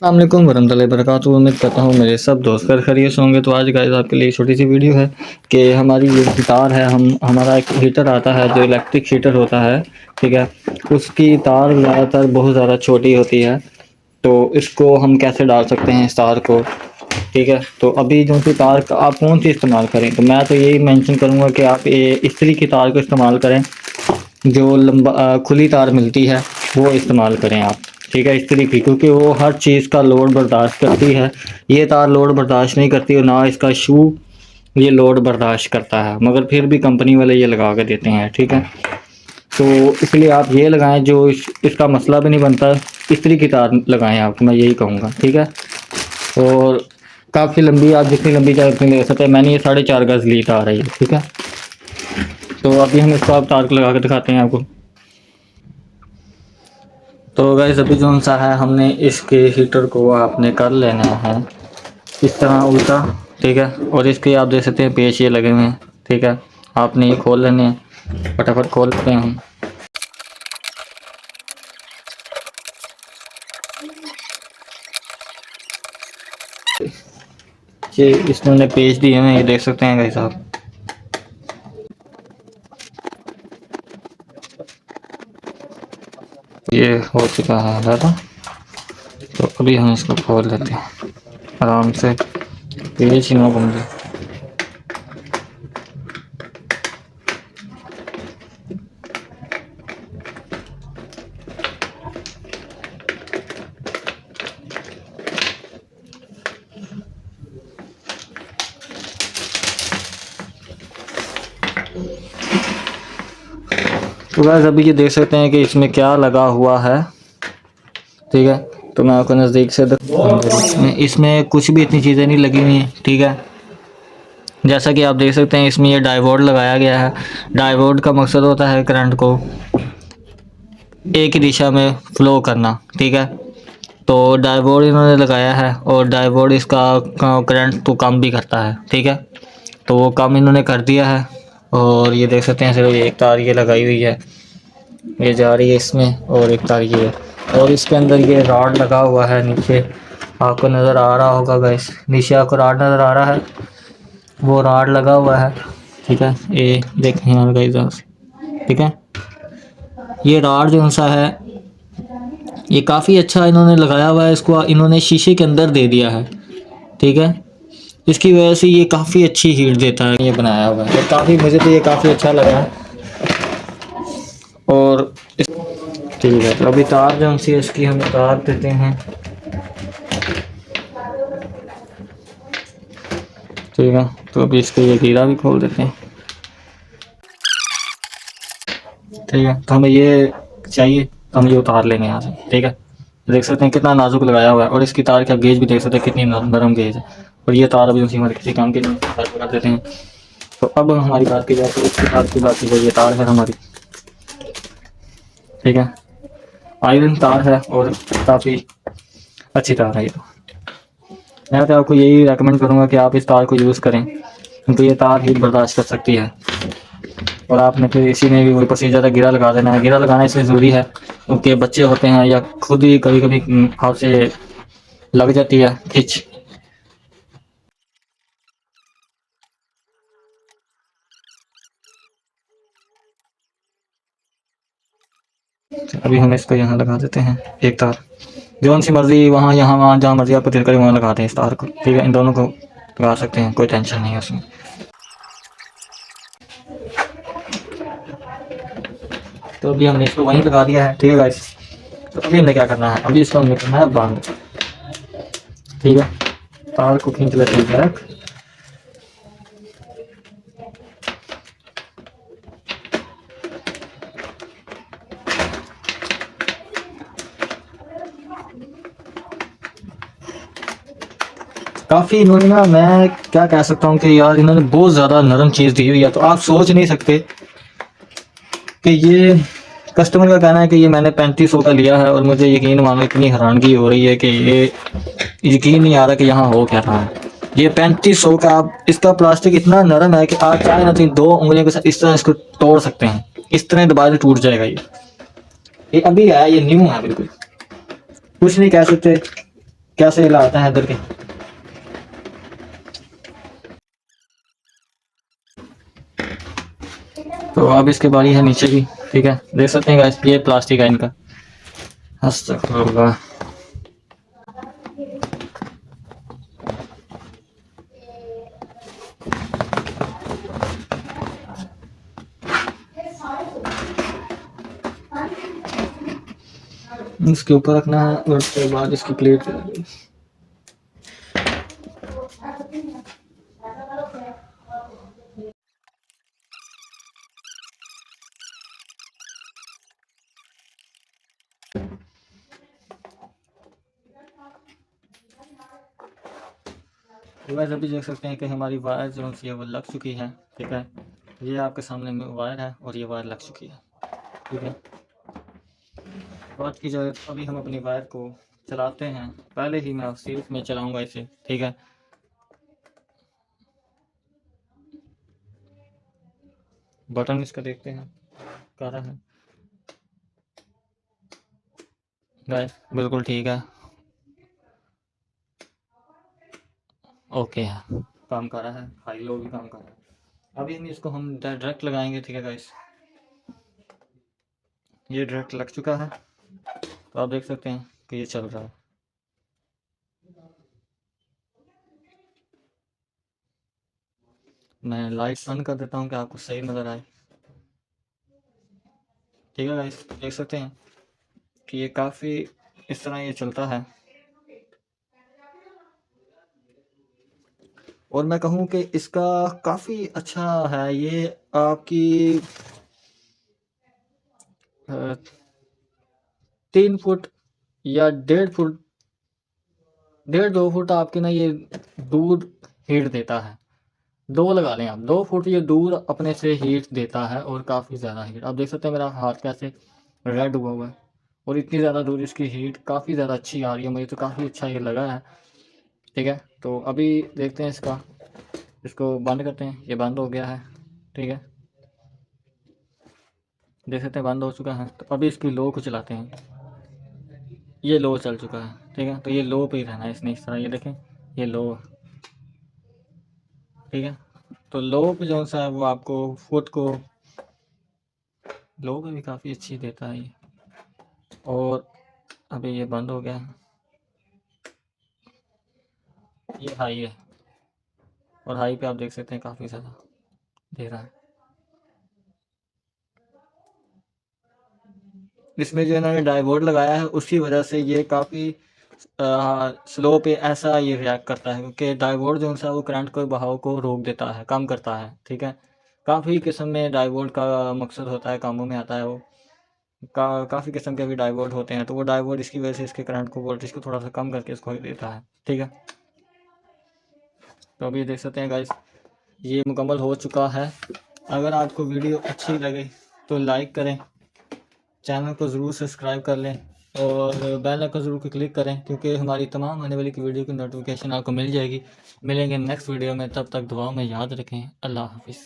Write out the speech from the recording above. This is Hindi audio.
अस्सलाम वालेकुम वरहमतुल्लाहि वबरकातुहू। उम्मीद करता हूँ मेरे सब दोस्त खैर खैरियत से होंगे। तो आज गाइस आपके लिए छोटी सी वीडियो है कि हमारी ये तार है, हमारा एक हीटर आता है जो इलेक्ट्रिक हीटर होता है, ठीक है। उसकी तार ज़्यादातर बहुत ज़्यादा छोटी होती है, तो इसको हम कैसे डाल सकते हैं इस तार को, ठीक है। तो अभी जो सी तार का आप कौन सी इस्तेमाल करें, तो मैं तो यही मेंशन करूँगा कि आप ये इस्त्री की तार को इस्तेमाल करें। जो खुली तार मिलती है वो इस्तेमाल करें आप, ठीक है, इस्त्री की, क्योंकि वो हर चीज़ का लोड बर्दाश्त करती है। ये तार लोड बर्दाश्त नहीं करती और ना इसका शू ये लोड बर्दाश्त करता है, मगर फिर भी कंपनी वाले ये लगा के देते हैं, ठीक है। तो इसलिए आप ये लगाएं जो इसका मसला भी नहीं बनता। इस्त्री की तार लगाएं आप, मैं यही कहूँगा, ठीक है। और काफ़ी लंबी, आप जितनी लंबी चाहे उतनी ले सकते हैं। मैंने ये 4.5 गज ली तार है ये, ठीक है। तो अभी हम इसको आप तार को लगा के दिखाते हैं आपको। तो गाइस अभी जो सा है, हमने इसके हीटर को आपने कर लेना है इस तरह उल्टा, ठीक है। और इसके आप देख सकते हैं पेच ये लगे हुए हैं, ठीक है। आपने ये खोल लेने हैं, फटाफट खोल लेते हैं हम। ये इसमें हमने पेच दिए हुए हैं, ये देख सकते हैं गाइस आप। ये हो चुका है ज़्यादा, तो अभी हम इसको खोल लेते हैं आराम से, पेच ही ना बंद। तो गाइस अभी ये देख सकते हैं कि इसमें क्या लगा हुआ है, ठीक है। तो मैं आपको नज़दीक से इसमें कुछ भी इतनी चीज़ें नहीं लगी हुई हैं, ठीक है। जैसा कि आप देख सकते हैं इसमें ये डायोड लगाया गया है। डायोड का मकसद होता है करंट को एक ही दिशा में फ्लो करना, ठीक है। तो डायोड इन्होंने लगाया है और डायोड इसका करंट तो कम भी करता है, ठीक है। तो वो कम इन्होंने कर दिया है। और ये देख सकते हैं सिर्फ एक तार ये लगाई हुई है, ये जा रही है इसमें, और एक तार ये है। और इसके अंदर ये रॉड लगा हुआ है नीचे, आपको नज़र आ रहा होगा गाइस, नीचे आपको रॉड नज़र आ रहा है, वो रॉड लगा हुआ है, ठीक है। ये देखें यहाँ गाइस, ठीक है। ये रॉड जो सा है ये काफ़ी अच्छा इन्होंने लगाया हुआ है, इसको इन्होंने शीशे के अंदर दे दिया है, ठीक है। इसकी वजह से ये काफ़ी अच्छी हीट देता है, ये बनाया हुआ है, और काफ़ी, मुझे तो ये काफ़ी अच्छा लगा है। और ठीक है, तो अभी तार जो सी इसकी हम उतार देते हैं, ठीक है। तो अभी इसका ये हीरा भी खोल देते हैं, ठीक है। तो हमें ये चाहिए, तो हम ये उतार लेंगे यहाँ से, ठीक है। देख सकते हैं कितना नाजुक लगाया हुआ है, और इसकी तार का गेज भी देख सकते हैं कितनी नरम गेज है। और ये तार अभी उसी हमारे किसी काम की नहीं, तार लगा देते हैं। तो अब हमारी बात की जाए तो इसकी तार की बात की जाए, ये तार है हमारी, ठीक है। आयरन तार है और काफ़ी अच्छी तार है ये। मैं तो आपको यही रेकमेंड करूँगा कि आप इस तार को यूज़ करें, क्योंकि ये तार हीट बर्दाश्त कर सकती है। और आपने फिर इसी में भी वही प्रोसीजर है, गिरा लगा देना है। गिरा लगाना इसलिए ज़रूरी है क्योंकि बच्चे होते हैं या खुद ही कभी कभी हाथ से लग जाती है खिंच। अभी हम इसको यहाँ लगा देते हैं एक तार, जो सी मर्जी वहाँ यहाँ वहाँ जहाँ मर्जी आपको दिल करे वहाँ लगा दें इस तार को, ठीक है। इन दोनों को लगा सकते हैं, कोई टेंशन नहीं है उसमें। तो अभी हमने इसको वहीं लगा दिया है, ठीक है गाइस। तो अभी हमने क्या करना है, अभी इसको हमने करना है बंद, ठीक है। तार को खींच लेते हैं बैक, काफ़ी इन्होंने ना, मैं क्या कह सकता हूँ कि यार इन्होंने बहुत ज़्यादा नरम चीज़ दी हुई है। तो आप सोच नहीं सकते कि ये कस्टमर का कहना है कि ये मैंने 3500 का लिया है, और मुझे यकीन मानो इतनी हैरानगी हो रही है कि ये यकीन नहीं आ रहा कि यहाँ हो क्या रहा है। ये 3500 का, आप इसका प्लास्टिक इतना नरम है कि आप चाहे ना तो 2 उंगलियों के साथ इस तरह इसको तोड़ सकते हैं, इस तरह दबा के टूट जाएगा ये अभी है, ये न्यू है बिल्कुल, कुछ नहीं कह सकते कैसे हिलाते हैं इधर के। तो अब इसके बारी है नीचे की, ठीक है, देख सकते हैं गाइस ये प्लास्टिक है इनका। अस्तगफुरुल्लाह। इसके ऊपर रखना है और उसके बाद इसकी प्लेट लगानी। तो वैसे अभी देख सकते हैं कि हमारी वायर जो सी है वो लग चुकी है, ठीक है। ये आपके सामने में वायर है और ये वायर लग चुकी है, ठीक है। बात की जाए अभी हम अपनी वायर को चलाते हैं। पहले ही मैं सीरीज में चलाऊंगा इसे, ठीक है। बटन इसका देखते हैं क्या रहा है। गाइस बिल्कुल ठीक है, ओके है, काम कर रहा है, हाई लो भी काम कर रहा है। अभी हम डायरेक्ट लगाएंगे, ठीक है गाइस। ये डायरेक्ट लग चुका है, तो आप देख सकते हैं कि ये चल रहा है। मैं लाइट ऑन कर देता हूँ कि आपको सही नज़र आए, ठीक है गाइस। देख सकते हैं कि ये काफ़ी इस तरह ये चलता है। और मैं कहूँ कि इसका काफ़ी अच्छा है ये आपकी 3 फुट या 1.5 फुट, 1.5 2 फुट आपके ना ये दूर हीट देता है। 2 लगा लें आप, 2 फुट ये दूर अपने से हीट देता है और काफ़ी ज़्यादा हीट। आप देख सकते हैं मेरा हाथ कैसे रेड हुआ हुआ है और इतनी ज़्यादा दूर इसकी हीट काफ़ी ज़्यादा अच्छी आ रही है, मुझे तो काफ़ी अच्छा ये लगा है, ठीक है। तो अभी देखते हैं इसको बंद करते हैं। ये बंद हो गया है, ठीक है, देख सकते हैं बंद हो चुका है। तो अभी इसकी लो को चलाते हैं। ये लो चल चुका है, ठीक है। तो ये लो पे ही रहना है इसने, इस तरह ये देखें ये लो, ठीक है। तो लो पे जो सा है वो आपको फुट को लो पे भी काफ़ी अच्छी देता है ये। और अभी ये बंद हो गया है, ये हाई है और हाई पे आप देख सकते हैं काफ़ी ज़्यादा दे रहा है। इसमें जो इन्होंने डायोड लगाया है उसकी वजह से ये काफ़ी स्लो पे ऐसा ये रिएक्ट करता है, क्योंकि डायोड जो है वो करंट के बहाव को रोक देता है, कम करता है, ठीक है। काफ़ी किस्म में डायोड का मकसद होता है, कामों में आता है वो। काफ़ी किस्म के भी डायोड होते हैं, तो वो डायोड इसकी वजह से इसके करंट को, वोल्टेज को थोड़ा सा कम करके इसको देता है, ठीक है। तो अभी देख सकते हैं गाइस ये मुकम्मल हो चुका है। अगर आपको वीडियो अच्छी लगे तो लाइक करें, चैनल को ज़रूर सब्सक्राइब कर लें और बेल आइकन ज़रूर क्लिक करें, क्योंकि हमारी तमाम आने वाली की वीडियो की नोटिफिकेशन आपको मिल जाएगी। मिलेंगे नेक्स्ट वीडियो में, तब तक दुआओं में याद रखें। अल्लाह हाफिज़।